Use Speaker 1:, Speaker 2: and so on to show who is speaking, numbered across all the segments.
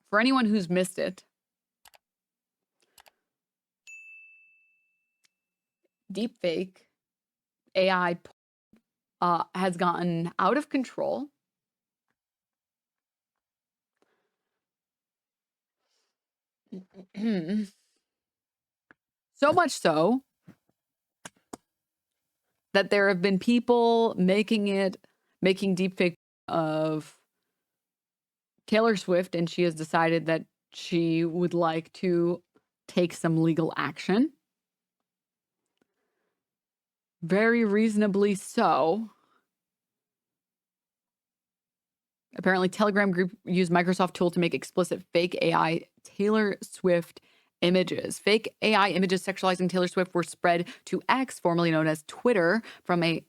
Speaker 1: For anyone who's missed it, deepfake AI has gotten out of control. So much so that there have been people making deepfake of Taylor Swift, and she has decided that she would like to take some legal action. Very reasonably so. Apparently, Telegram group used Microsoft tool to make explicit fake AI Taylor Swift images. Fake AI images sexualizing Taylor Swift were spread to X, formerly known as Twitter, from a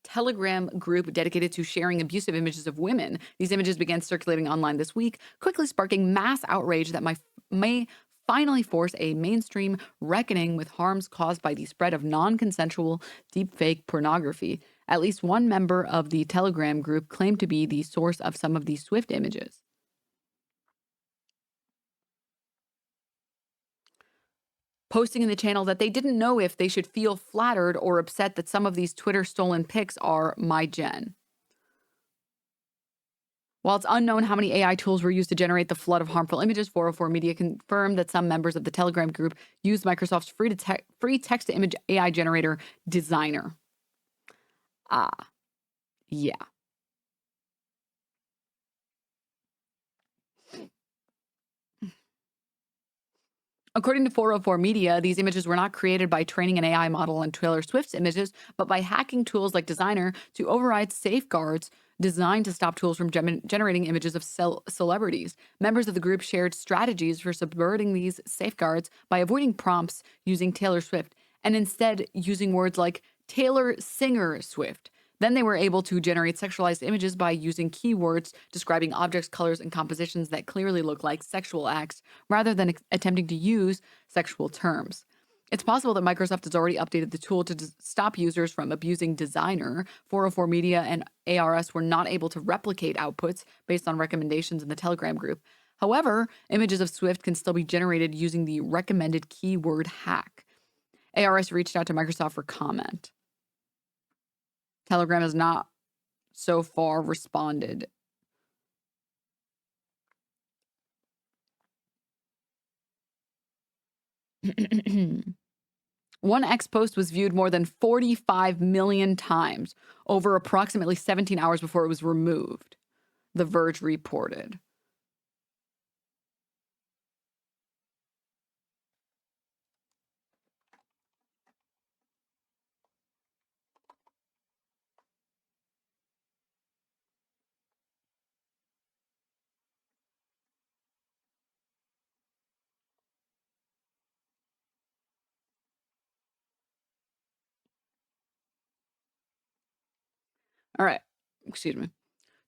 Speaker 1: Telegram group dedicated to sharing abusive images of women. These images began circulating online this week, quickly sparking mass outrage that may finally force a mainstream reckoning with harms caused by the spread of non-consensual deepfake pornography. At least one member of the Telegram group claimed to be the source of some of these Swift images. Posting in the channel that they didn't know if they should feel flattered or upset that some of these Twitter stolen pics are my gen. While it's unknown how many AI tools were used to generate the flood of harmful images, 404 Media confirmed that some members of the Telegram group used Microsoft's free text-to-image AI generator Designer. Yeah. According to 404 Media, these images were not created by training an AI model on Taylor Swift's images, but by hacking tools like Designer to override safeguards designed to stop tools from generating images of celebrities. Members of the group shared strategies for subverting these safeguards by avoiding prompts using Taylor Swift and instead using words like Taylor Singer Swift. Then they were able to generate sexualized images by using keywords describing objects, colors, and compositions that clearly look like sexual acts rather than attempting to use sexual terms. It's possible that Microsoft has already updated the tool to stop users from abusing Designer. 404 Media and ARS were not able to replicate outputs based on recommendations in the Telegram group. However, images of Swift can still be generated using the recommended keyword hack. ARS reached out to Microsoft for comment. Telegram has not so far responded. One X post was viewed more than 45 million times over approximately 17 hours before it was removed, The Verge reported. All right, excuse me.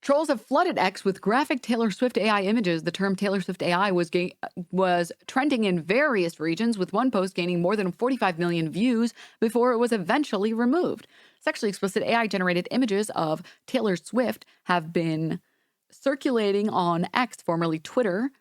Speaker 1: Trolls have flooded X with graphic Taylor Swift AI images. The term Taylor Swift AI was trending in various regions, with one post gaining more than 45 million views before it was eventually removed. Sexually explicit AI-generated images of Taylor Swift have been circulating on X, formerly Twitter,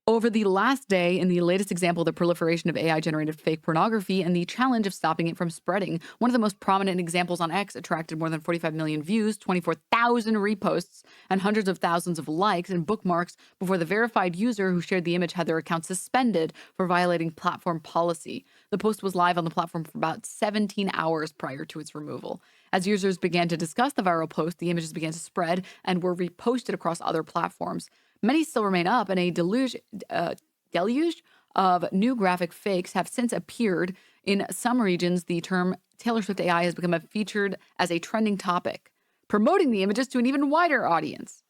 Speaker 1: over the last day in the latest example of the proliferation of AI-generated fake pornography and the challenge of stopping it from spreading. One of the most prominent examples on X attracted more than 45 million views, 24,000 reposts, and hundreds of thousands of likes and bookmarks before the verified user who shared the image had their account suspended for violating platform policy. The post was live on the platform for about 17 hours prior to its removal. As users began to discuss the viral post, the images began to spread and were reposted across other platforms. Many still remain up, and a deluge of new graphic fakes have since appeared. In some regions, the term Taylor Swift AI has become featured as a trending topic, promoting the images to an even wider audience.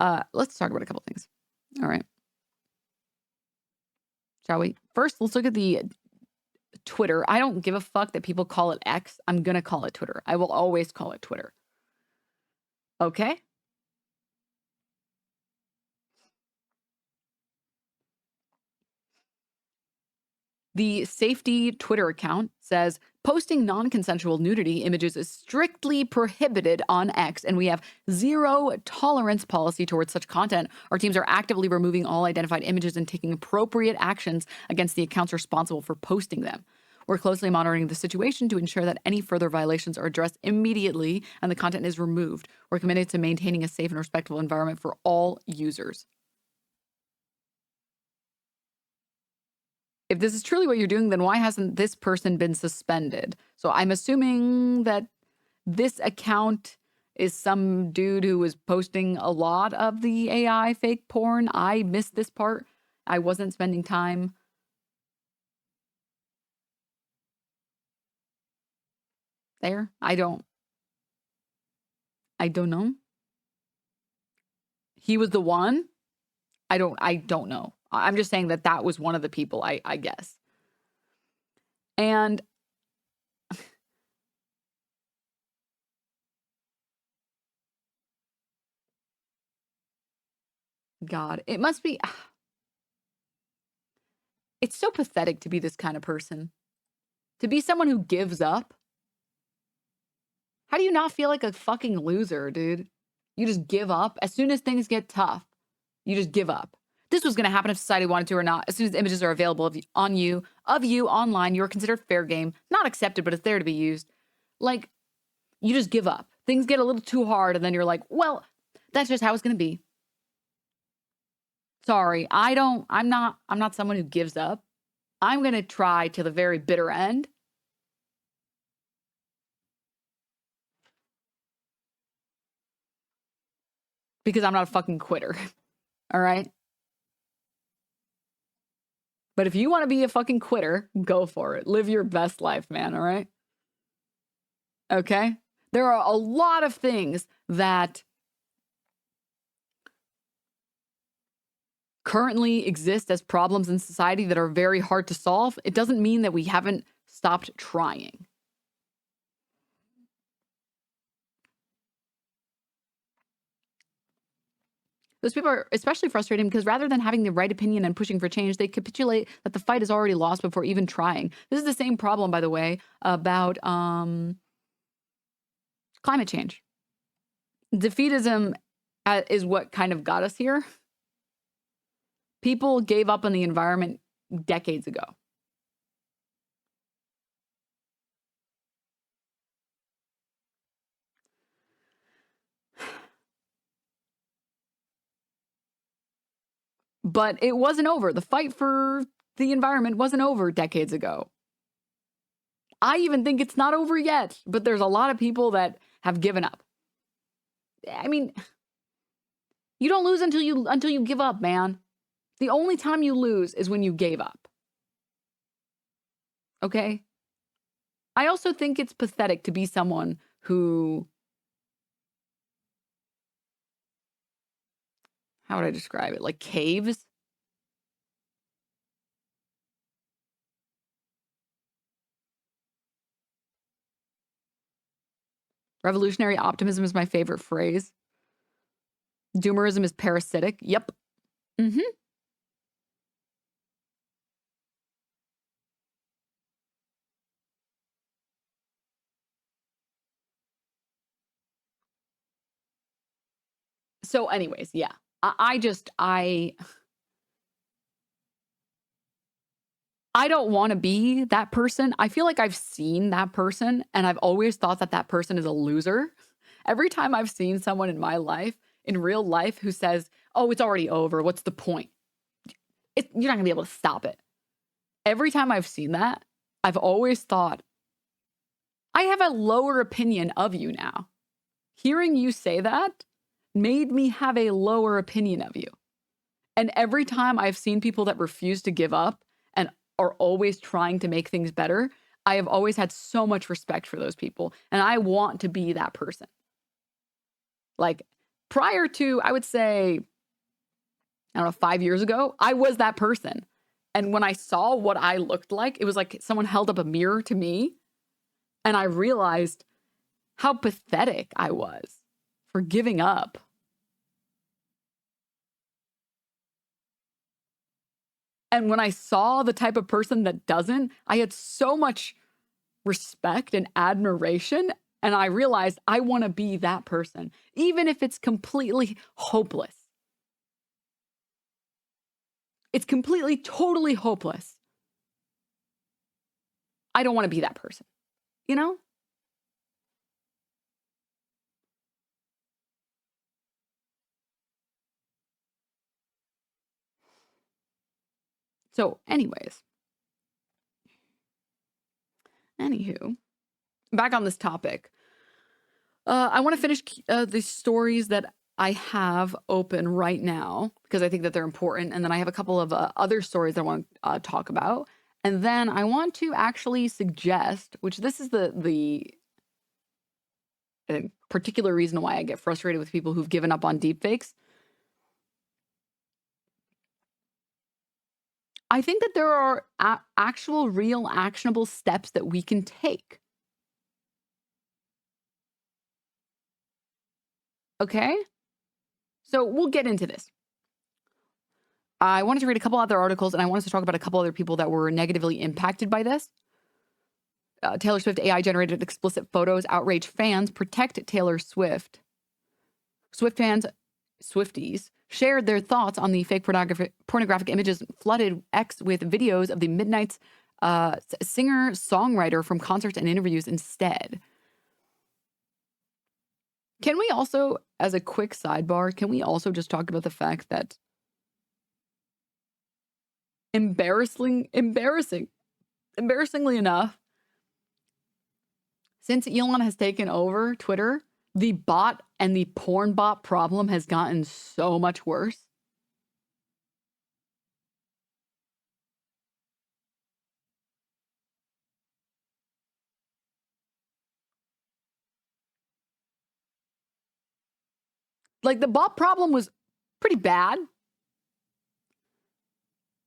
Speaker 1: Let's talk about a couple things. All right. Shall we? First, let's look at the Twitter. I don't give a fuck that people call it X. I'm going to call it Twitter. I will always call it Twitter. Okay? The safety Twitter account says posting non-consensual nudity images is strictly prohibited on X, and we have zero tolerance policy towards such content. Our teams are actively removing all identified images and taking appropriate actions against the accounts responsible for posting them. We're closely monitoring the situation to ensure that any further violations are addressed immediately and the content is removed. We're committed to maintaining a safe and respectful environment for all users. If this is truly what you're doing, then why hasn't this person been suspended? So I'm assuming that this account is some dude who was posting a lot of the AI fake porn. I missed this part. I wasn't spending time. There. I don't know. He was the one. I don't know. I'm just saying that was one of the people, I guess. And God, it must be. It's so pathetic to be this kind of person. To be someone who gives up. How do you not feel like a fucking loser, dude? You just give up. As soon as things get tough, you just give up. This was going to happen if society wanted to or not. As soon as images are available of you online, you are considered fair game. Not accepted, but it's there to be used. Like, you just give up. Things get a little too hard, and then you're like, well, that's just how it's going to be. Sorry, I'm not someone who gives up. I'm going to try to the very bitter end. Because I'm not a fucking quitter. All right? But if you want to be a fucking quitter, go for it. Live your best life, man. All right? Okay? There are a lot of things that currently exist as problems in society that are very hard to solve. It doesn't mean that we haven't stopped trying. Those people are especially frustrating because rather than having the right opinion and pushing for change, they capitulate that the fight is already lost before even trying. This is the same problem, by the way, about climate change. Defeatism is what kind of got us here. People gave up on the environment decades ago. But it wasn't over. The fight for the environment wasn't over decades ago. I even think it's not over yet, but there's a lot of people that have given up. I mean, you don't lose until you give up, man. The only time you lose is when you gave up. Okay? I also think it's pathetic to be someone who, how would I describe it? Like caves? Revolutionary optimism is my favorite phrase. Doomerism is parasitic. Yep. Mm-hmm. So anyways, yeah. I don't want to be that person. I feel like I've seen that person and I've always thought that that person is a loser. Every time I've seen someone in my life, in real life, who says, oh, it's already over. What's the point? You're not going to be able to stop it. Every time I've seen that, I've always thought, I have a lower opinion of you now. Hearing you say that made me have a lower opinion of you. And every time I've seen people that refuse to give up and are always trying to make things better, I have always had so much respect for those people. And I want to be that person. Like prior to, I would say, I don't know, 5 years ago, I was that person. And when I saw what I looked like, it was like someone held up a mirror to me. And I realized how pathetic I was for giving up. And when I saw the type of person that doesn't, I had so much respect and admiration. And I realized I want to be that person, even if it's completely hopeless. It's completely, totally hopeless. I don't want to be that person, you know? So, anywho, back on this topic. I want to finish the stories that I have open right now because I think that they're important. And then I have a couple of other stories I want to talk about. And then I want to actually suggest, which this is the particular reason why I get frustrated with people who've given up on deepfakes. I think that there are actual, real, actionable steps that we can take. Okay? So we'll get into this. I wanted to read a couple other articles and I wanted to talk about a couple other people that were negatively impacted by this. Taylor Swift AI generated explicit photos outrage fans. Protect Taylor Swift. Swift fans, Swifties, shared their thoughts on the fake pornographic images, flooded X with videos of the Midnight's singer-songwriter from concerts and interviews instead. Can we also, as a quick sidebar, can we also just talk about the fact that embarrassingly enough, since Elon has taken over Twitter, the bot and the porn bot problem has gotten so much worse. Like, the bot problem was pretty bad.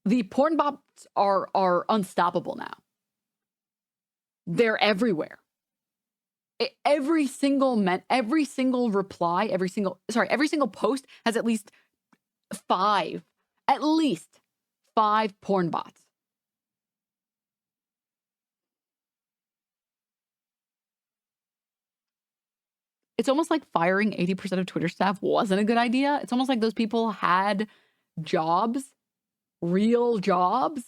Speaker 1: The porn bots are unstoppable now. They're everywhere. Every single reply, every single post has at least five porn bots. It's almost like firing 80% of Twitter staff wasn't a good idea. It's almost like those people had jobs, real jobs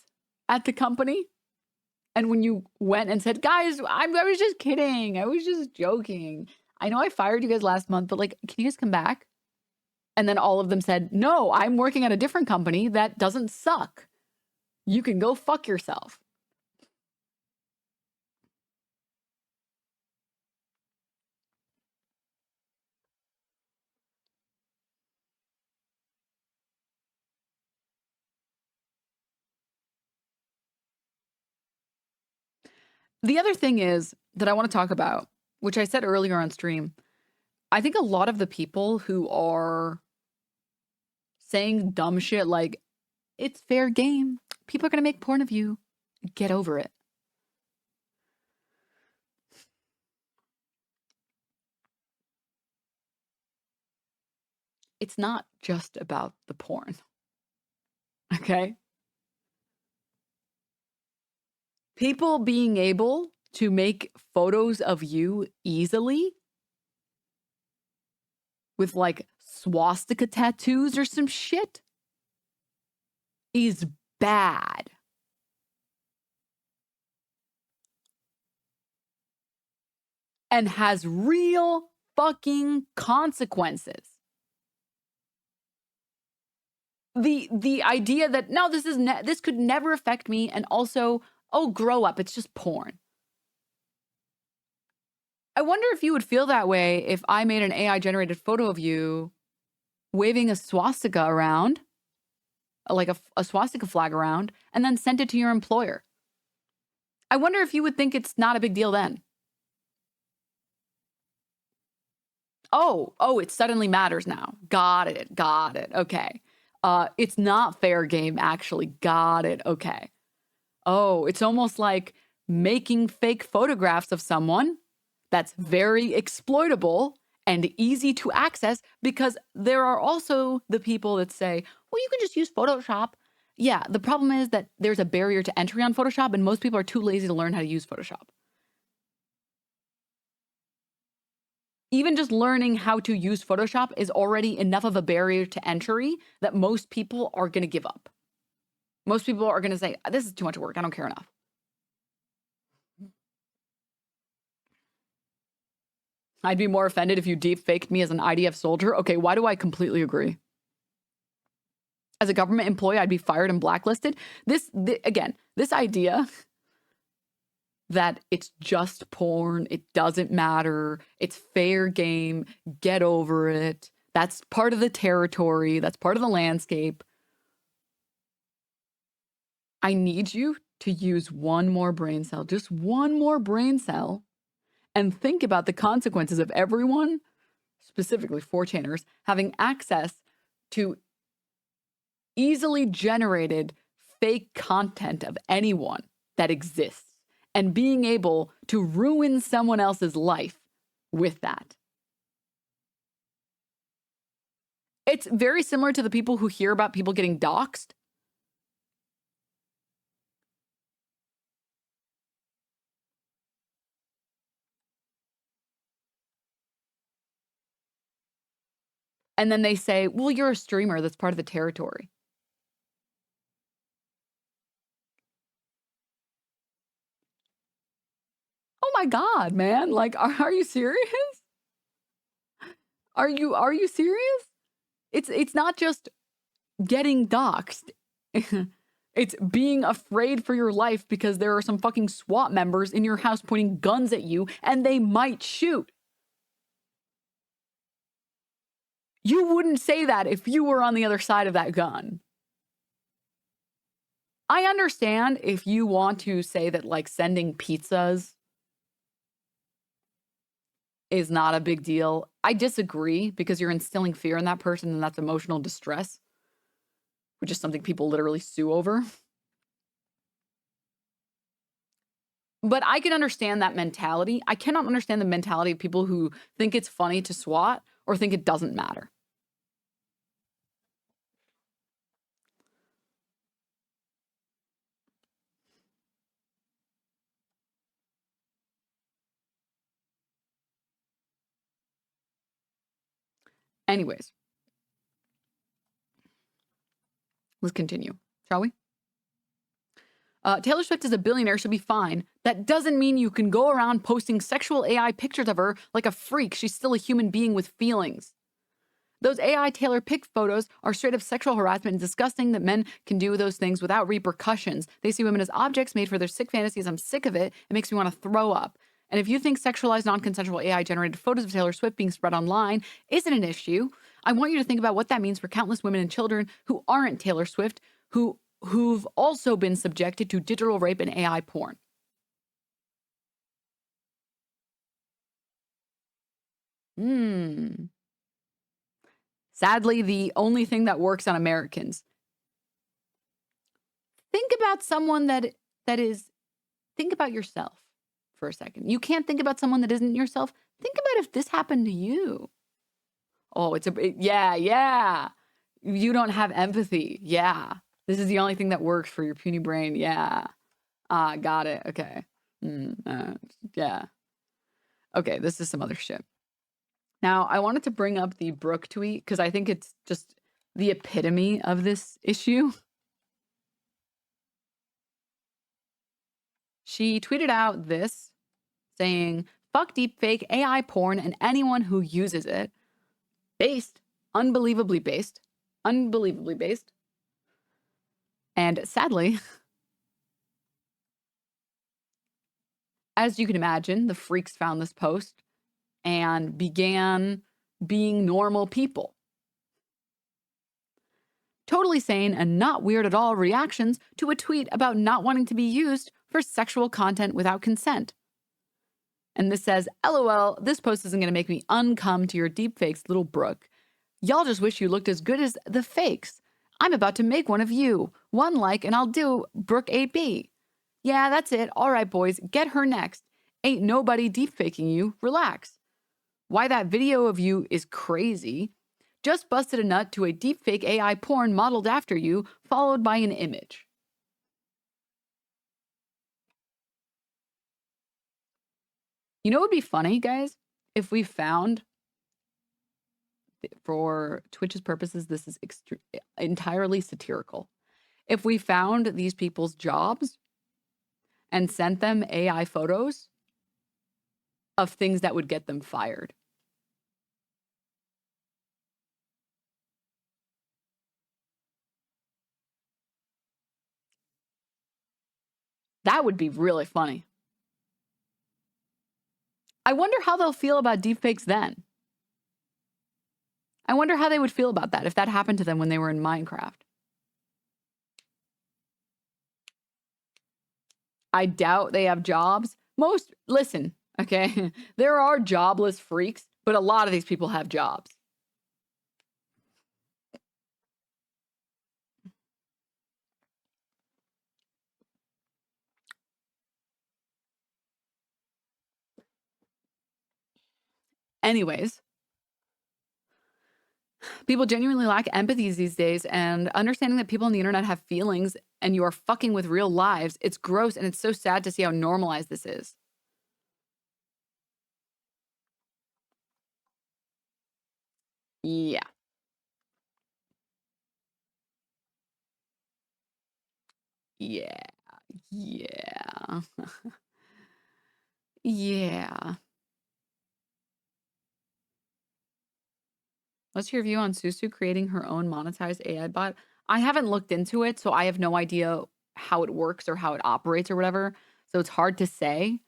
Speaker 1: at the company. And when you went and said, guys, I was just kidding. I was just joking. I know I fired you guys last month, but like, can you guys come back? And then all of them said, no, I'm working at a different company that doesn't suck. You can go fuck yourself. The other thing is that I want to talk about, which I said earlier on stream, I think a lot of the people who are saying dumb shit like, it's fair game, people are going to make porn of you, get over it. It's not just about the porn. Okay? People being able to make photos of you easily with like swastika tattoos or some shit is bad. And has real fucking consequences. The idea that no, this could never affect me, and also, oh, grow up, it's just porn. I wonder if you would feel that way if I made an AI generated photo of you waving a swastika around, like a swastika flag around, and then sent it to your employer. I wonder if you would think it's not a big deal then. Oh, it suddenly matters now. Got it. Okay. It's not fair game, actually. Got it. Okay. Oh, it's almost like making fake photographs of someone that's very exploitable and easy to access, because there are also the people that say, well, you can just use Photoshop. Yeah, the problem is that there's a barrier to entry on Photoshop, and most people are too lazy to learn how to use Photoshop. Even just learning how to use Photoshop is already enough of a barrier to entry that most people are going to give up. Most people are going to say, this is too much work. I don't care enough. I'd be more offended if you deep faked me as an IDF soldier. Okay, why do I completely agree? As a government employee, I'd be fired and blacklisted. This idea that it's just porn, it doesn't matter, it's fair game, get over it. That's part of the territory, that's part of the landscape. I need you to use one more brain cell, just one more brain cell, and think about the consequences of everyone, specifically 4chaners, having access to easily generated fake content of anyone that exists and being able to ruin someone else's life with that. It's very similar to the people who hear about people getting doxxed. And then they say, well, you're a streamer. That's part of the territory. Oh my God, man. Like, are you serious? Are you serious? It's not just getting doxxed. It's being afraid for your life because there are some fucking SWAT members in your house pointing guns at you and they might shoot. You wouldn't say that if you were on the other side of that gun. I understand if you want to say that, like, sending pizzas is not a big deal. I disagree because you're instilling fear in that person and that's emotional distress, which is something people literally sue over. But I can understand that mentality. I cannot understand the mentality of people who think it's funny to SWAT or think it doesn't matter. Anyways, let's continue, shall we? Taylor Swift is a billionaire, she'll be fine. That doesn't mean you can go around posting sexual AI pictures of her like a freak. She's still a human being with feelings. Those AI Taylor pic photos are straight up sexual harassment and disgusting that men can do those things without repercussions. They see women as objects made for their sick fantasies. I'm sick of it. It makes me want to throw up. And if you think sexualized, non-consensual AI-generated photos of Taylor Swift being spread online isn't an issue, I want you to think about what that means for countless women and children who aren't Taylor Swift, who've also been subjected to digital rape and AI porn. Sadly, the only thing that works on Americans. Think about someone that is, think about yourself for a second. You can't think about someone that isn't yourself. Think about if this happened to you. Oh, yeah. You don't have empathy. Yeah. This is the only thing that works for your puny brain. Yeah. Got it. Okay. Yeah. Okay, this is some other shit. Now, I wanted to bring up the Brooke tweet because I think it's just the epitome of this issue. She tweeted out this saying, fuck deepfake AI porn and anyone who uses it. Unbelievably based. And sadly, as you can imagine, the freaks found this post and began being normal people. Totally sane and not weird at all reactions to a tweet about not wanting to be used for sexual content without consent. And this says, LOL, this post isn't going to make me uncome to your deepfakes, little Brooke. Y'all just wish you looked as good as the fakes. I'm about to make one of you. One like and I'll do Brooke AB. Yeah, that's it. All right, boys, get her next. Ain't nobody deepfaking you. Relax. Why that video of you is crazy. Just busted a nut to a deepfake AI porn modeled after you, followed by an image. You know what would be funny, guys? If we found, for Twitch's purposes, this is entirely satirical. If we found these people's jobs and sent them AI photos of things that would get them fired. That would be really funny. I wonder how they'll feel about deepfakes then. I wonder how they would feel about that if that happened to them when they were in Minecraft. I doubt they have jobs. Listen, okay, there are jobless freaks, but a lot of these people have jobs. Anyways, people genuinely lack empathy these days, and understanding that people on the internet have feelings and you are fucking with real lives, it's gross and it's so sad to see how normalized this is. Yeah. Yeah. Yeah. Yeah. What's your view on Susu creating her own monetized AI bot? I haven't looked into it, so I have no idea how it works or how it operates or whatever. So it's hard to say.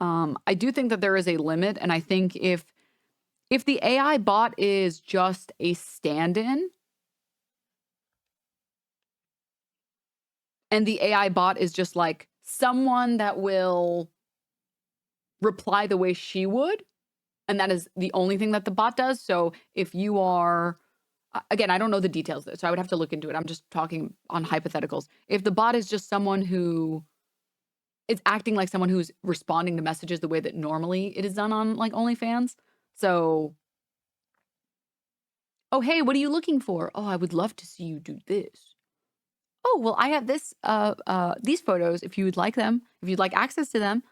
Speaker 1: I do think that there is a limit, and I think if the AI bot is just a stand-in and the AI bot is just like someone that will reply the way she would, and that is the only thing that the bot does. So if you are, again, I don't know the details, so I would have to look into it. I'm just talking on hypotheticals. If the bot is just someone who is acting like someone who's responding to messages the way that normally it is done on like OnlyFans. So, oh, hey, what are you looking for? Oh, I would love to see you do this. Oh, well, I have these photos if you would like them, if you'd like access to them.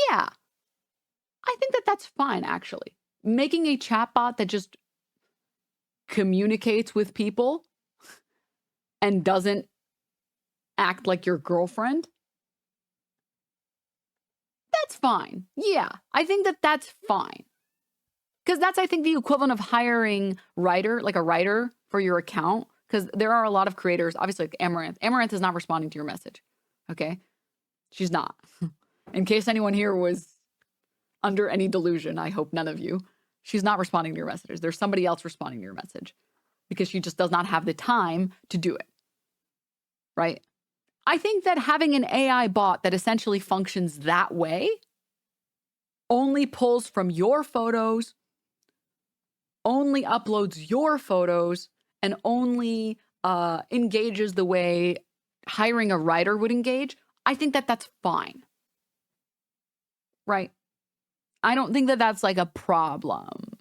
Speaker 1: Yeah, I think that that's fine, actually. Making a chatbot that just communicates with people and doesn't act like your girlfriend, that's fine. Yeah, I think that that's fine. Because that's, I think, the equivalent of hiring like a writer for your account. Because there are a lot of creators, obviously, like Amaranth. Amaranth is not responding to your message. Okay? She's not. In case anyone here was under any delusion, I hope none of you. She's not responding to your messages. There's somebody else responding to your message because she just does not have the time to do it. Right? I think that having an AI bot that essentially functions that way only pulls from your photos, only uploads your photos, and only engages the way hiring a writer would engage, I think that that's fine. Right? I don't think that that's like a problem.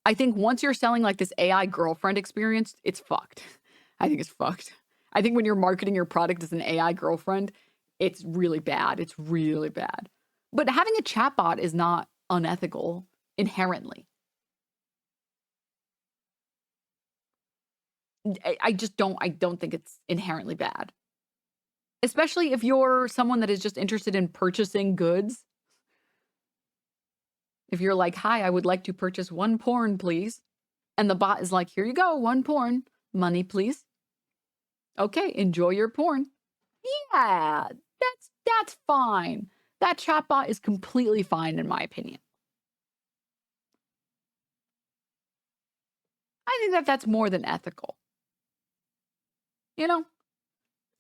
Speaker 1: I think once you're selling like this AI girlfriend experience, it's fucked. I think it's fucked. I think when you're marketing your product as an AI girlfriend, it's really bad. It's really bad. But having a chatbot is not unethical inherently. I don't think it's inherently bad. Especially if you're someone that is just interested in purchasing goods. If you're like, "Hi, I would like to purchase one porn, please." And the bot is like, "Here you go, one porn. Money, please." Okay, enjoy your porn. Yeah, that's fine. That chatbot is completely fine in my opinion. I think that that's more than ethical. You know,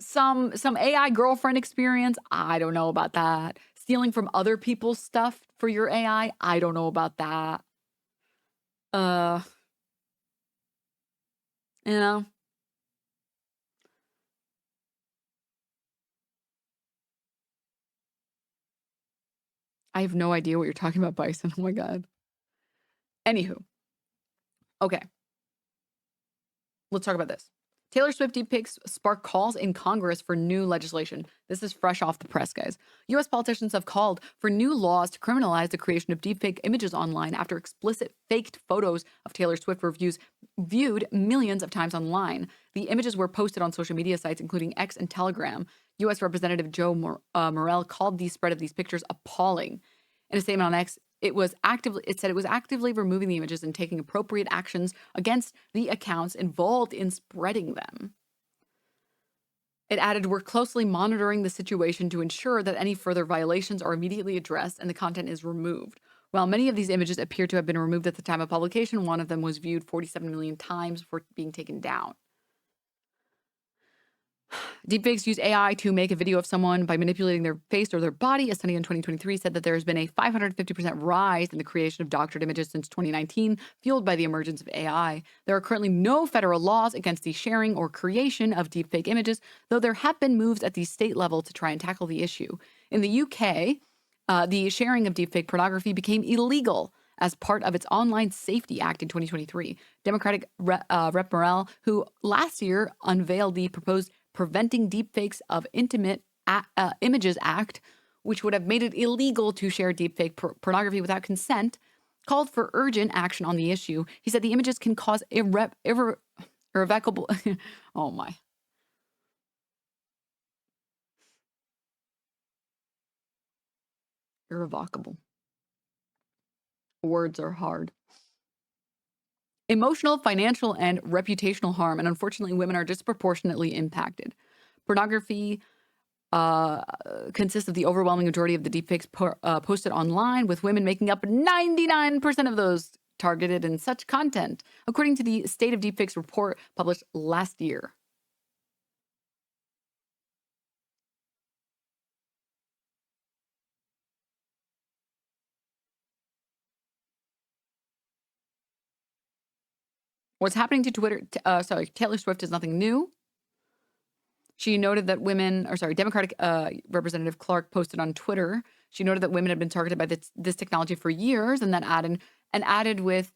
Speaker 1: some AI girlfriend experience, I don't know about that. Stealing from other people's stuff for your AI, I don't know about that. Uh, you know, I have no idea what you're talking about, Bison. Oh my god. Anywho, okay, let's talk about this. Taylor Swift deepfakes spark calls in Congress for new legislation. This is fresh off the press, guys. U.S. politicians have called for new laws to criminalize the creation of deepfake images online after explicit faked photos of Taylor Swift were viewed millions of times online. The images were posted on social media sites, including X and Telegram. U.S. Representative Joe Morell called the spread of these pictures appalling. In a statement on X, it said it was actively removing the images and taking appropriate actions against the accounts involved in spreading them. It added, "We're closely monitoring the situation to ensure that any further violations are immediately addressed and the content is removed." While many of these images appear to have been removed at the time of publication, one of them was viewed 47 million times before being taken down. Deepfakes use AI to make a video of someone by manipulating their face or their body. A study in 2023 said that there has been a 550% rise in the creation of doctored images since 2019, fueled by the emergence of AI. There are currently no federal laws against the sharing or creation of deepfake images, though there have been moves at the state level to try and tackle the issue. In the UK, the sharing of deepfake pornography became illegal as part of its Online Safety Act in 2023. Democratic Rep Morell, who last year unveiled the proposed Preventing Deepfakes of Intimate Images Act, which would have made it illegal to share deepfake pornography without consent, called for urgent action on the issue. He said the images can cause irrevocable oh my. Irrevocable. Words are hard. Emotional, financial, and reputational harm, and unfortunately, women are disproportionately impacted. Pornography consists of the overwhelming majority of the deepfakes posted online, with women making up 99% of those targeted in such content, according to the State of Deepfakes report published last year. What's happening to Twitter? Taylor Swift is nothing new. She noted that Democratic Representative Clark posted on Twitter. She noted that women had been targeted by this technology for years, and then added with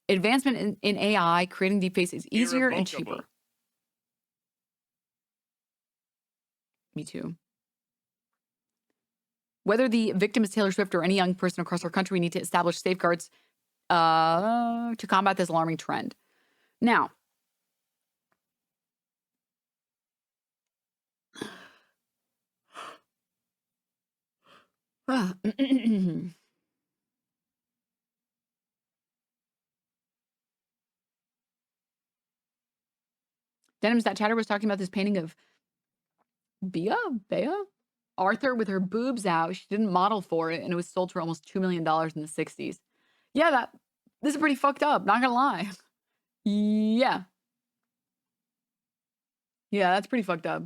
Speaker 1: advancement in AI, creating deepfakes is easier and cheaper. Me too. Whether the victim is Taylor Swift or any young person across our country, we need to establish safeguards to combat this alarming trend. Now, Denims.chatter was talking about this painting of Bea Arthur with her boobs out. She didn't model for it, and it was sold for almost $2 million in the 60s. Yeah, this is pretty fucked up, not gonna lie. Yeah. Yeah, that's pretty fucked up.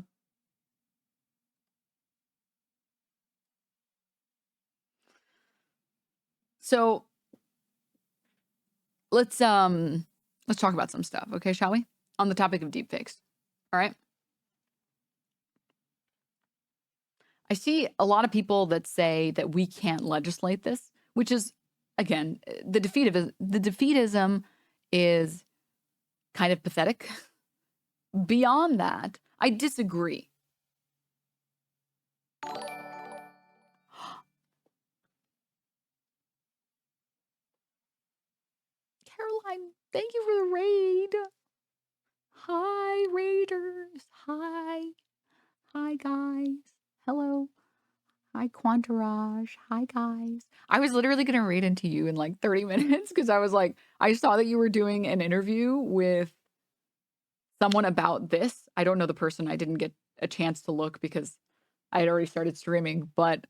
Speaker 1: So let's talk about some stuff, okay, shall we? On the topic of deepfakes. All right. I see a lot of people that say that we can't legislate this, which is, again, the defeatism is kind of pathetic. Beyond that, I disagree. Caroline, thank you for the raid. Hi, raiders. Hi, guys. Hello. Hi, Quantarage. Hi, guys. I was literally going to raid into you in like 30 minutes because I was like, I saw that you were doing an interview with someone about this. I don't know the person. I didn't get a chance to look because I had already started streaming, but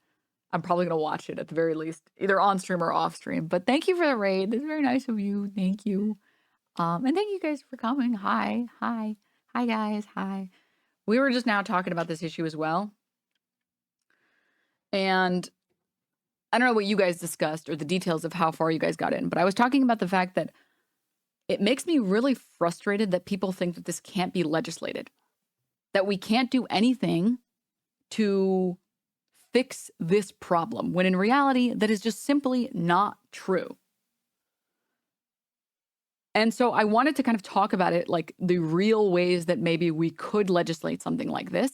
Speaker 1: I'm probably going to watch it at the very least, either on stream or off stream. But thank you for the raid. This is very nice of you. Thank you. And thank you guys for coming. Hi, guys. Hi. We were just now talking about this issue as well. And I don't know what you guys discussed or the details of how far you guys got in, but I was talking about the fact that it makes me really frustrated that people think that this can't be legislated, that we can't do anything to fix this problem, when in reality, that is just simply not true. And so I wanted to kind of talk about it, like the real ways that maybe we could legislate something like this.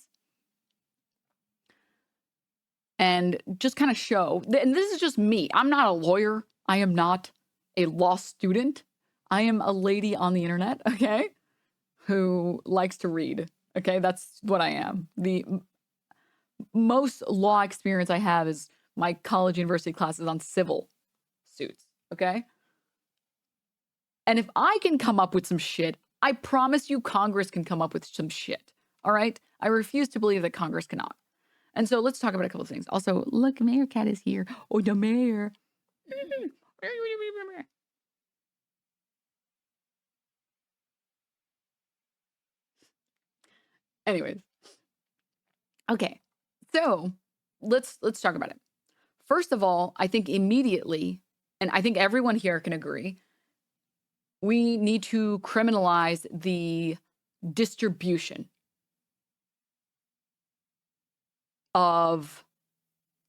Speaker 1: And just kind of show, and this is just me. I'm not a lawyer. I am not a law student. I am a lady on the internet, okay, who likes to read. Okay, that's what I am. The most law experience I have is my college university classes on civil suits, okay? And if I can come up with some shit, I promise you Congress can come up with some shit, all right? I refuse to believe that Congress cannot. And so let's talk about a couple of things. Also, look, Mayor Cat is here. Oh, the mayor. Anyways. Okay. So let's talk about it. First of all, I think immediately, and I think everyone here can agree, we need to criminalize the distribution of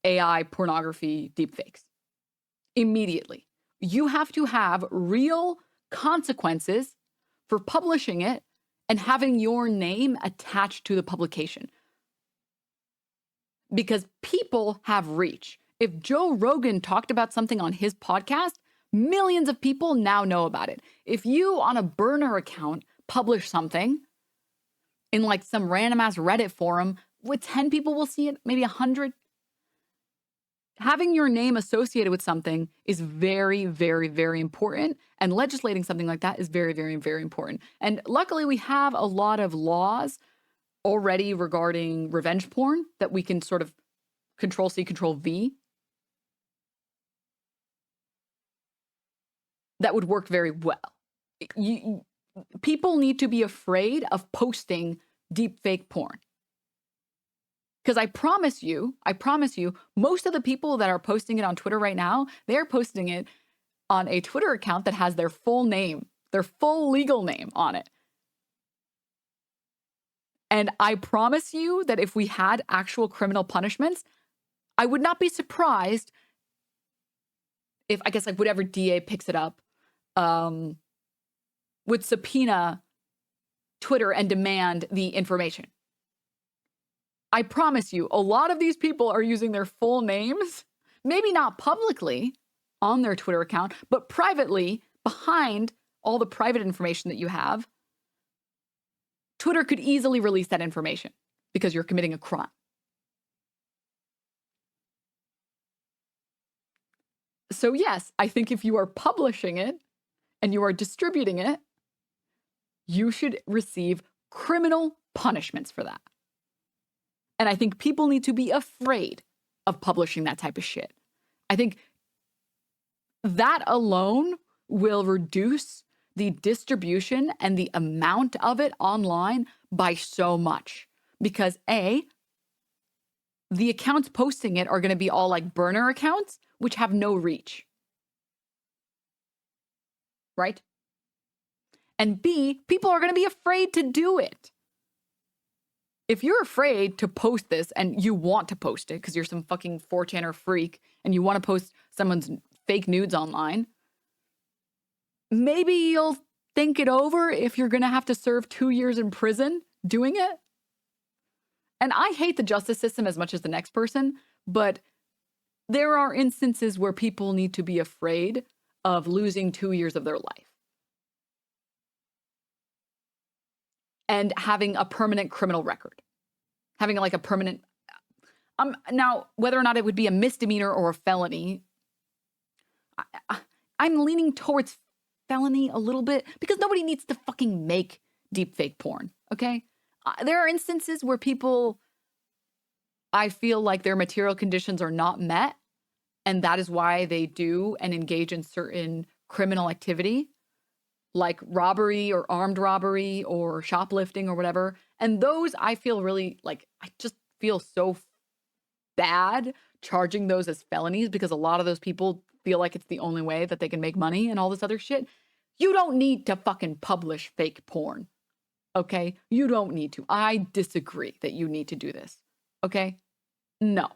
Speaker 1: AI pornography deepfakes. Immediately. You have to have real consequences for publishing it and having your name attached to the publication. Because people have reach. If Joe Rogan talked about something on his podcast, millions of people now know about it. If you on a burner account publish something in like some random ass Reddit forum, with 10 people will see it, maybe 100. Having your name associated with something is very, very, very important. And legislating something like that is very, very, very important. And luckily, we have a lot of laws already regarding revenge porn that we can sort of Control C, Control V. That would work very well. People need to be afraid of posting deepfake porn. Because I promise you, most of the people that are posting it on Twitter right now, they're posting it on a Twitter account that has their full name, their full legal name on it. And I promise you that if we had actual criminal punishments, I would not be surprised if, I guess, like whatever DA picks it up, would subpoena Twitter and demand the information. I promise you, a lot of these people are using their full names, maybe not publicly on their Twitter account, but privately behind all the private information that you have. Twitter could easily release that information because you're committing a crime. So yes, I think if you are publishing it and you are distributing it, you should receive criminal punishments for that. And I think people need to be afraid of publishing that type of shit. I think that alone will reduce the distribution and the amount of it online by so much. Because A, the accounts posting it are going to be all like burner accounts, which have no reach. Right? And B, people are going to be afraid to do it. If you're afraid to post this and you want to post it because you're some fucking 4chaner freak and you want to post someone's fake nudes online, maybe you'll think it over if you're going to have to serve 2 years in prison doing it. And I hate the justice system as much as the next person, but there are instances where people need to be afraid of losing 2 years of their life. And having a permanent criminal record. Having like a permanent... now, whether or not it would be a misdemeanor or a felony, I'm leaning towards felony a little bit because nobody needs to fucking make deepfake porn, okay? There are instances where people, I feel like their material conditions are not met, and that is why they do and engage in certain criminal activity, like robbery or armed robbery or shoplifting or whatever. And those I feel really like, I just feel so bad charging those as felonies because a lot of those people feel like it's the only way that they can make money and all this other shit. You don't need to fucking publish fake porn. Okay? You don't need to. I disagree that you need to do this. Okay? No.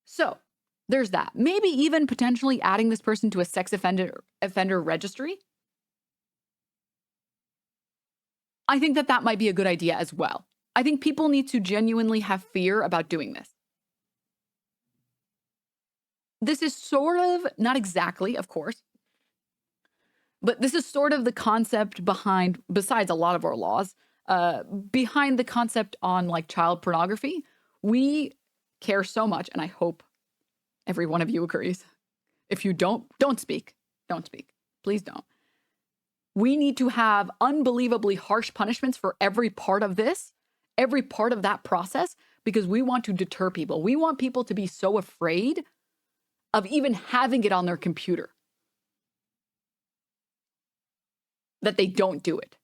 Speaker 1: So, There's that. Maybe even potentially adding this person to a sex offender registry. I think that might be a good idea as well. I think people need to genuinely have fear about doing this. This is sort of, not exactly, of course, but this is sort of the concept behind, besides a lot of our laws, behind the concept on like child pornography. We care so much, and I hope every one of you agrees. If you don't speak. Don't speak. Please don't. We need to have unbelievably harsh punishments for every part of this, every part of that process, because we want to deter people. We want people to be so afraid of even having it on their computer that they don't do it.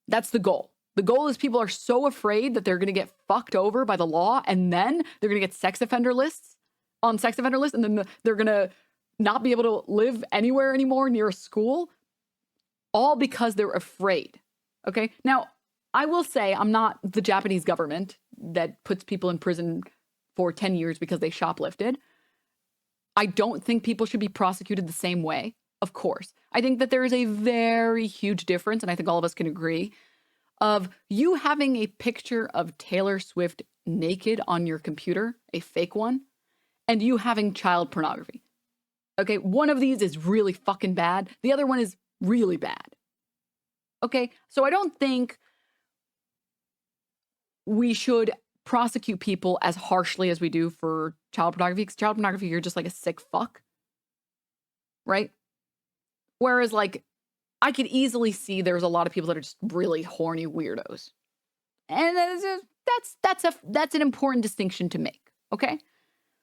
Speaker 1: That's the goal. The goal is people are so afraid that they're going to get fucked over by the law, and then they're going to get sex offender lists, and then they're going to not be able to live anywhere anymore near a school, all because they're afraid. Okay? Now, I will say I'm not the Japanese government that puts people in prison for 10 years because they shoplifted. I don't think people should be prosecuted the same way, of course. I think that there is a very huge difference, and I think all of us can agree, of you having a picture of Taylor Swift naked on your computer, a fake one, and you having child pornography. Okay, one of these is really fucking bad. The other one is really bad. Okay, so I don't think we should prosecute people as harshly as we do for child pornography, because child pornography, you're just like a sick fuck, right? Whereas, like, I could easily see there's a lot of people that are just really horny weirdos, and that's an important distinction to make. Okay,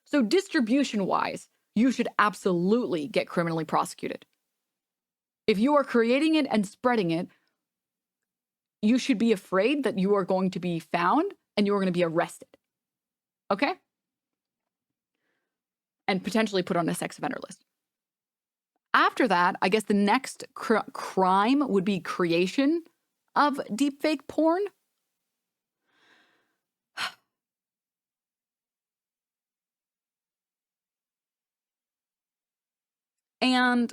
Speaker 1: so distribution-wise, you should absolutely get criminally prosecuted. If you are creating it and spreading it, you should be afraid that you are going to be found and you are going to be arrested. Okay? And potentially put on a sex offender list. After that, I guess the next crime would be creation of deepfake porn. And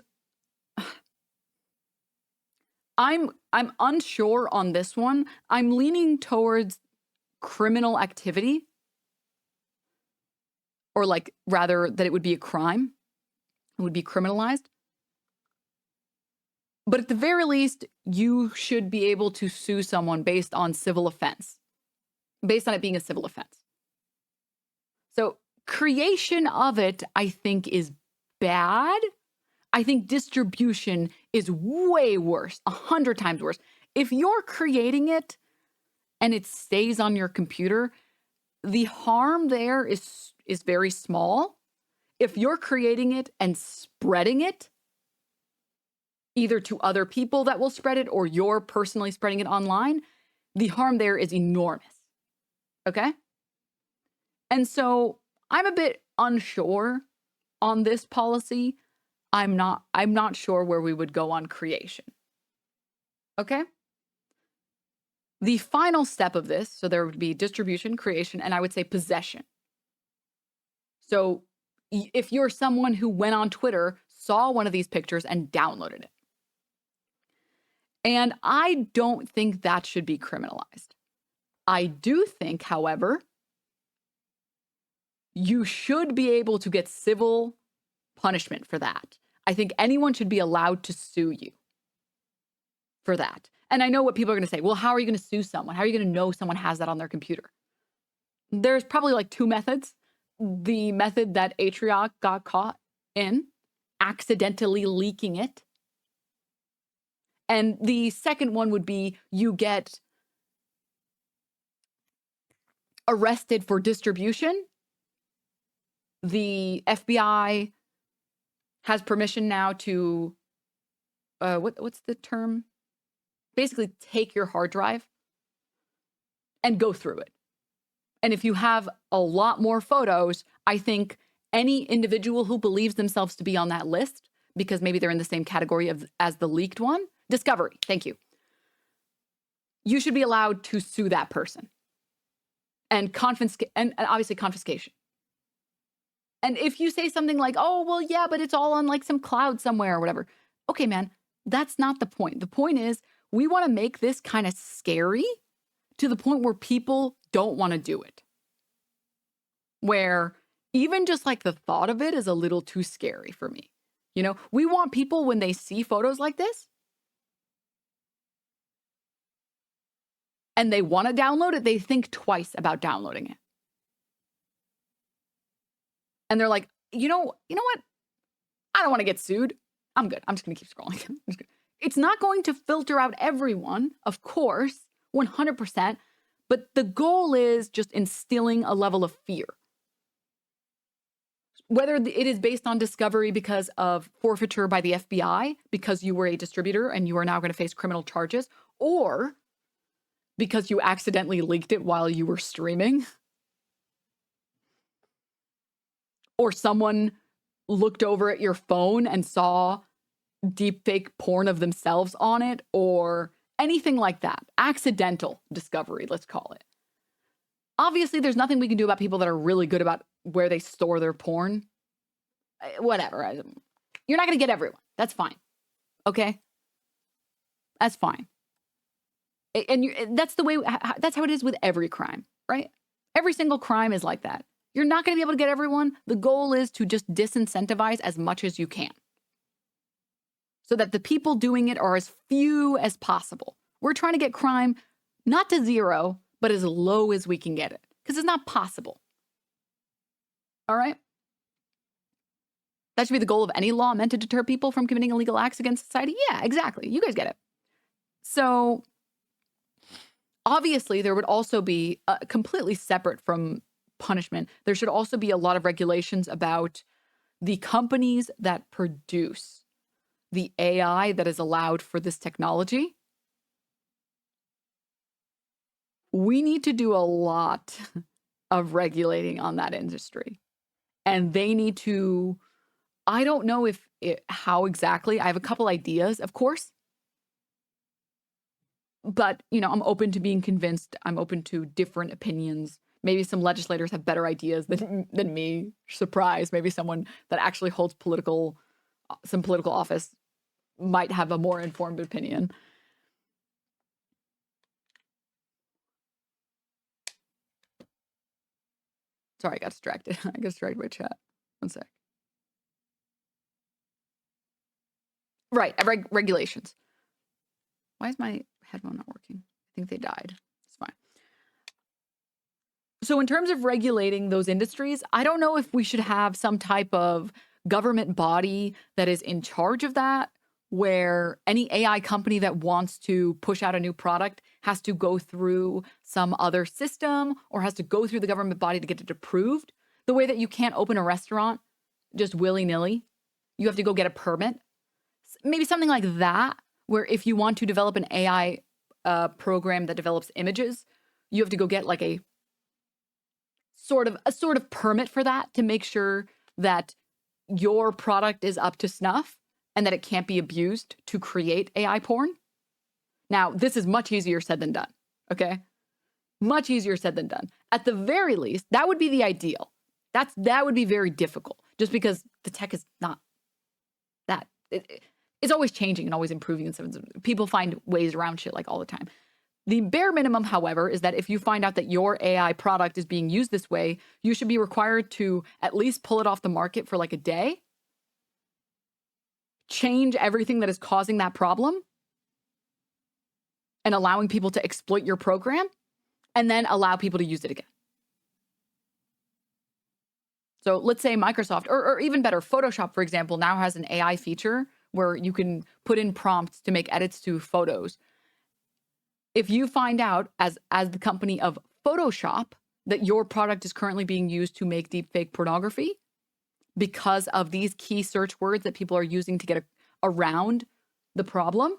Speaker 1: I'm unsure on this one. I'm leaning towards criminal activity, or like rather that it would be a crime. It would be criminalized. But at the very least, you should be able to sue someone based on civil offense, based on it being a civil offense. So creation of it, I think, is bad. I think distribution is way worse, 100 times worse. If you're creating it and it stays on your computer, the harm there is very small. If you're creating it and spreading it, either to other people that will spread it or you're personally spreading it online, the harm there is enormous. Okay? And so I'm a bit unsure on this policy. I'm not sure where we would go on creation. Okay? The final step of this, so there would be distribution, creation, and I would say possession. So if you're someone who went on Twitter, saw one of these pictures, and downloaded it. And I don't think that should be criminalized. I do think, however, you should be able to get civil punishment for that. I think anyone should be allowed to sue you for that. And I know what people are going to say. Well, how are you going to sue someone? How are you going to know someone has that on their computer? There's probably like two methods. The method that Atrioc got caught in, accidentally leaking it. And the second one would be you get arrested for distribution. The FBI has permission now to, what's the term? Basically take your hard drive and go through it. And if you have a lot more photos, I think any individual who believes themselves to be on that list, because maybe they're in the same category as the leaked one, discovery, thank you. You should be allowed to sue that person and confiscate, and obviously confiscation. And if you say something like, oh, well, yeah, but it's all on like some cloud somewhere or whatever. Okay, man, that's not the point. The point is we want to make this kind of scary to the point where people don't want to do it. Where even just like the thought of it is a little too scary for me. You know, we want people when they see photos like this and they want to download it, they think twice about downloading it. And they're like, you know what? I don't want to get sued. I'm good. I'm just going to keep scrolling. It's not going to filter out everyone, of course, 100%. But the goal is just instilling a level of fear. Whether it is based on discovery because of forfeiture by the FBI, because you were a distributor and you are now going to face criminal charges, or because you accidentally leaked it while you were streaming, or someone looked over at your phone and saw deepfake porn of themselves on it, or anything like that. Accidental discovery, let's call it. Obviously, there's nothing we can do about people that are really good about where they store their porn. Whatever. You're not going to get everyone. That's fine. Okay? That's fine. And that's the way, that's how it is with every crime, right? Every single crime is like that. You're not going to be able to get everyone. The goal is to just disincentivize as much as you can, so that the people doing it are as few as possible. We're trying to get crime not to zero, but as low as we can get it, because it's not possible. All right? That should be the goal of any law meant to deter people from committing illegal acts against society. Yeah, exactly. You guys get it. So obviously, there would also be completely separate from punishment. There should also be a lot of regulations about the companies that produce the AI that is allowed for this technology. We need to do a lot of regulating on that industry. And they need to, I don't know how exactly, I have a couple ideas, of course. But, I'm open to being convinced. I'm open to different opinions. Maybe some legislators have better ideas than me. Surprise. Maybe someone that actually holds some political office might have a more informed opinion. Sorry, I got distracted. I got distracted by chat. One sec. Right, regulations. Why is my headphone not working? I think they died. It's fine. So in terms of regulating those industries, I don't know if we should have some type of government body that is in charge of that, where any AI company that wants to push out a new product has to go through some other system or has to go through the government body to get it approved. The way that you can't open a restaurant just willy-nilly. You have to go get a permit. Maybe something like that, where if you want to develop an AI program that develops images, you have to go get like a sort of permit for that to make sure that your product is up to snuff and that it can't be abused to create AI porn. Now, this is much easier said than done, okay? Much easier said than done. At the very least, that would be the ideal. That would be very difficult, just because the tech is not that. It's always changing and always improving, and people find ways around shit like all the time. The bare minimum, however, is that if you find out that your AI product is being used this way, you should be required to at least pull it off the market for like a day, change everything that is causing that problem, and allowing people to exploit your program, and then allow people to use it again. So let's say Microsoft, or even better, Photoshop, for example, now has an AI feature where you can put in prompts to make edits to photos. If you find out as the company of Photoshop that your product is currently being used to make deepfake pornography because of these key search words that people are using to get around the problem,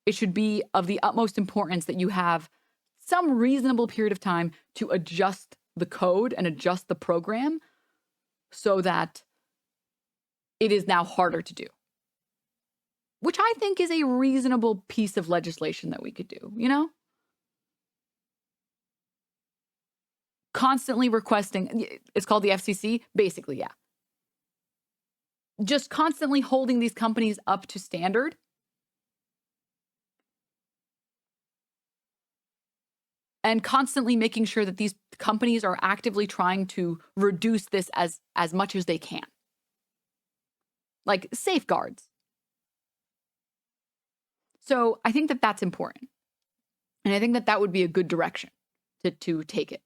Speaker 1: it should be of the utmost importance that you have some reasonable period of time to adjust the code and adjust the program so that it is now harder to do. Which I think is a reasonable piece of legislation that we could do, constantly requesting, it's called the FCC, basically, yeah. Just constantly holding these companies up to standard. And constantly making sure that these companies are actively trying to reduce this as much as they can. Like safeguards. So I think that that's important. And I think that that would be a good direction to take it.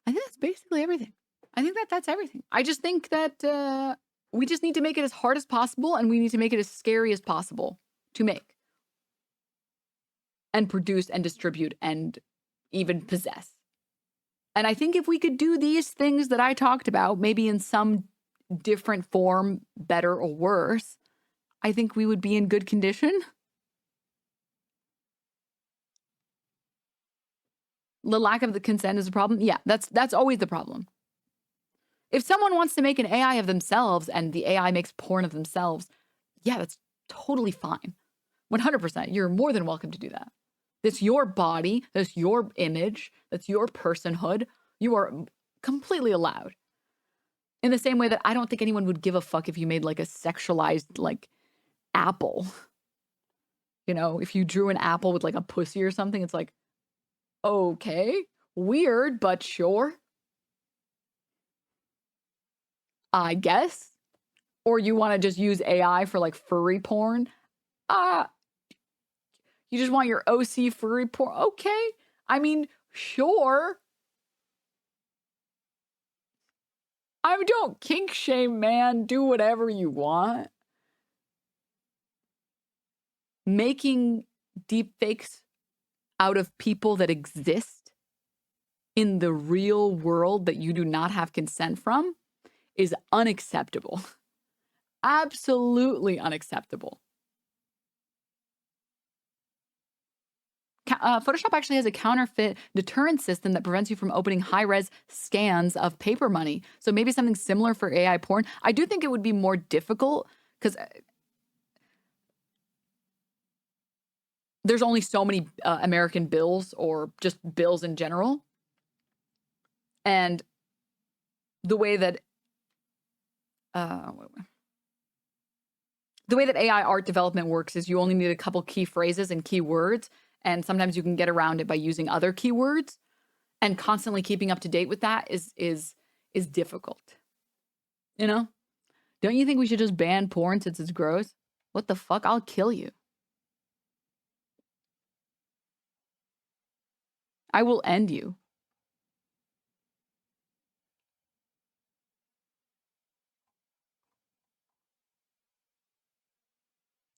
Speaker 1: I think that's basically everything. I think that that's everything. I just think that we just need to make it as hard as possible, and we need to make it as scary as possible to make and produce and distribute and even possess. And I think if we could do these things that I talked about, maybe in some different form, better or worse, I think we would be in good condition. The lack of the consent is a problem. Yeah, that's always the problem. If someone wants to make an AI of themselves and the AI makes porn of themselves, yeah, that's totally fine. 100%. You're more than welcome to do that. That's your body. That's your image. That's your personhood. You are completely allowed. In the same way that I don't think anyone would give a fuck if you made like a sexualized like apple. You know, if you drew an apple with like a pussy or something, it's like, okay, weird, but sure. I guess. Or you want to just use AI for like furry porn. You just want your OC furry porn. Okay. I mean, sure. I don't kink shame, man. Do whatever you want. Making deep fakes out of people that exist in the real world that you do not have consent from is unacceptable. Absolutely unacceptable. Photoshop actually has a counterfeit deterrent system that prevents you from opening high-res scans of paper money. So maybe something similar for AI porn. I do think it would be more difficult because there's only so many American bills or just bills in general. And the way that AI art development works is you only need a couple key phrases and keywords. And sometimes you can get around it by using other keywords, and constantly keeping up to date with that is difficult. You know? Don't you think we should just ban porn since it's gross? What the fuck? I'll kill you. I will end you.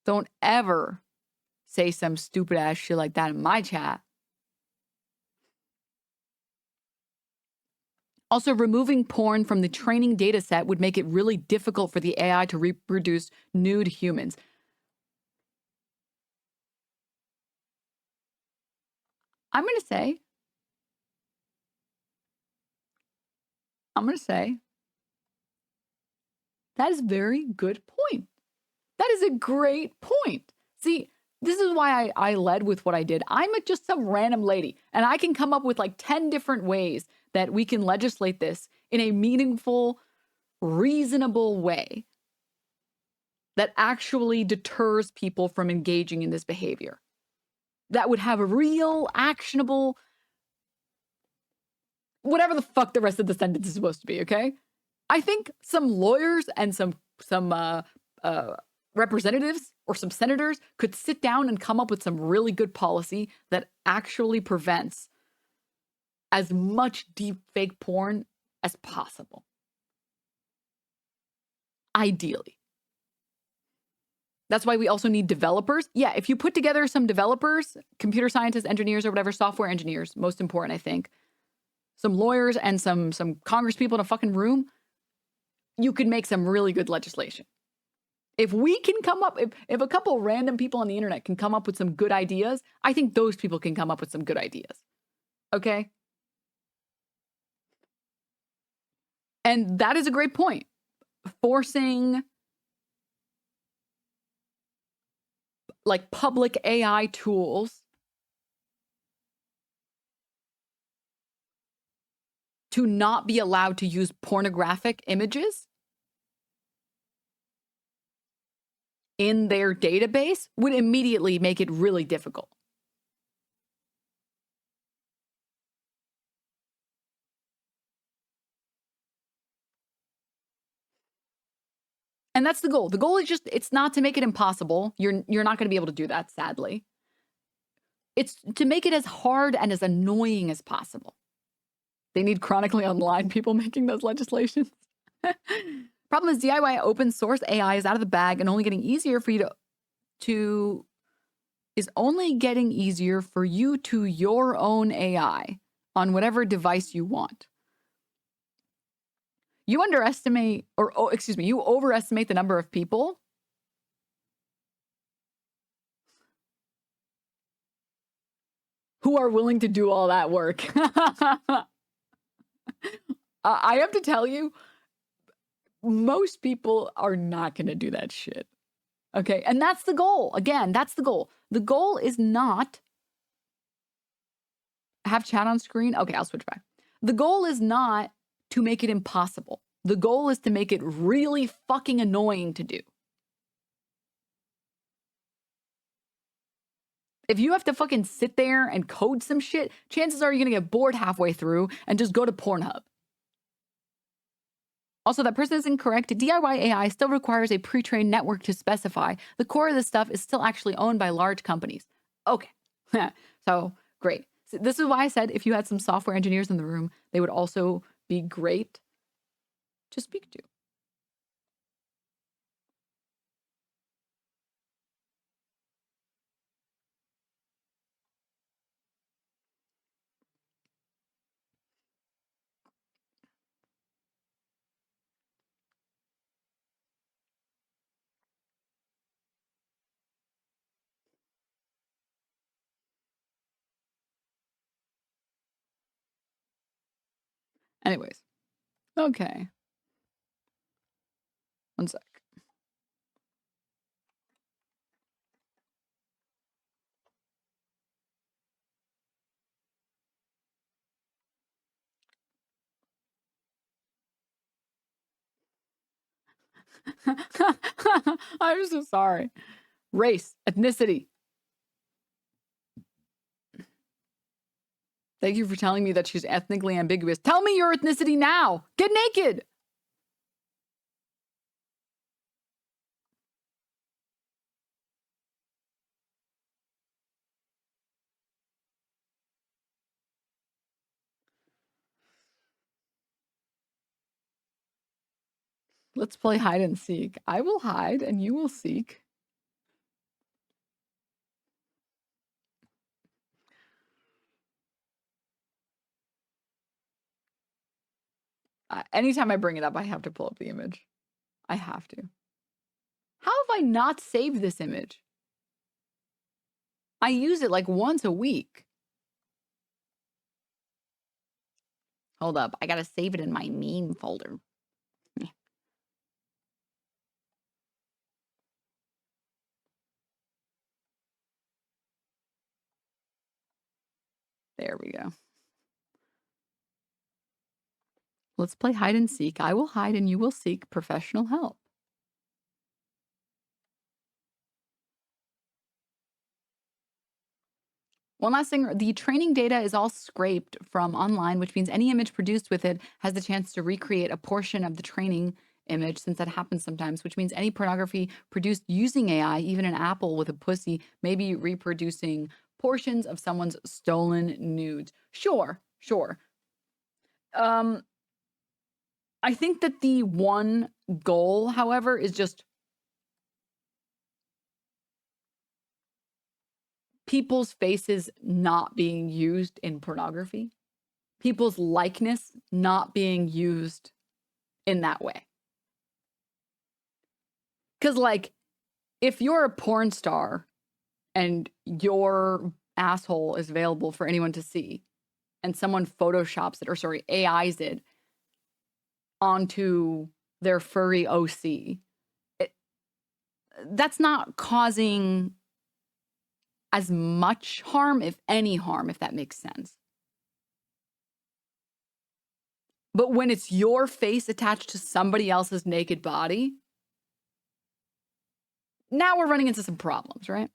Speaker 1: Don't ever say some stupid ass shit like that in my chat. Also, removing porn from the training data set would make it really difficult for the AI to reproduce nude humans. I'm going to say that is a very good point. That is a great point. See, this is why I led with what I did. I'm just some random lady, and I can come up with like 10 different ways that we can legislate this in a meaningful, reasonable way that actually deters people from engaging in this behavior. That would have a real, actionable, whatever the fuck the rest of the sentence is supposed to be, okay? I think some lawyers and some representatives or some senators could sit down and come up with some really good policy that actually prevents as much deep fake porn as possible. Ideally. That's why we also need developers. Yeah, if you put together some developers, computer scientists, engineers, or whatever, software engineers, most important, I think, some lawyers and some congresspeople in a fucking room, you could make some really good legislation. If we can come up, if a couple random people on the internet can come up with some good ideas, I think those people can come up with some good ideas. Okay? And that is a great point. Forcing like public AI tools to not be allowed to use pornographic images in their database would immediately make it really difficult. And that's the goal. The goal is just, it's not to make it impossible. You're not going to be able to do that, sadly. It's to make it as hard and as annoying as possible. They need chronically online people making those legislations. Problem is, DIY open source AI is out of the bag and only getting easier for you to your own AI on whatever device you want. You overestimate the number of people who are willing to do all that work. I have to tell you, most people are not going to do that shit. Okay. And that's the goal. Again, that's the goal. The goal is not have chat on screen. Okay, I'll switch back. The goal is not to make it impossible. The goal is to make it really fucking annoying to do. If you have to fucking sit there and code some shit, chances are you're going to get bored halfway through and just go to Pornhub. Also, that person is incorrect. DIY AI still requires a pre-trained network to specify. The core of this stuff is still actually owned by large companies. Okay. So, great. So this is why I said if you had some software engineers in the room, they would also be great to speak to. Anyways. Okay. One sec. I'm so sorry. Race, ethnicity. Thank you for telling me that she's ethnically ambiguous. Tell me your ethnicity now. Get naked. Let's play hide and seek. I will hide and you will seek. Anytime I bring it up, I have to pull up the image. I have to. How have I not saved this image? I use it like once a week. Hold up. I got to save it in my meme folder. There we go. Let's play hide and seek. I will hide and you will seek professional help. One last thing, the training data is all scraped from online, which means any image produced with it has the chance to recreate a portion of the training image, since that happens sometimes, which means any pornography produced using AI, even an apple with a pussy, may be reproducing portions of someone's stolen nudes. Sure. I think that the one goal, however, is just people's faces not being used in pornography, people's likeness not being used in that way. Because, like, if you're a porn star and your asshole is available for anyone to see, and someone photoshops it, or sorry, AIs it onto their furry OC, that's not causing as much harm, if any harm, if that makes sense. But when it's your face attached to somebody else's naked body, now we're running into some problems, right?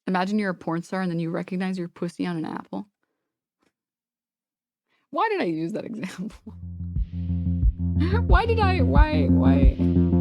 Speaker 1: Imagine you're a porn star and then you recognize your pussy on an apple. Why did I use that example? Why?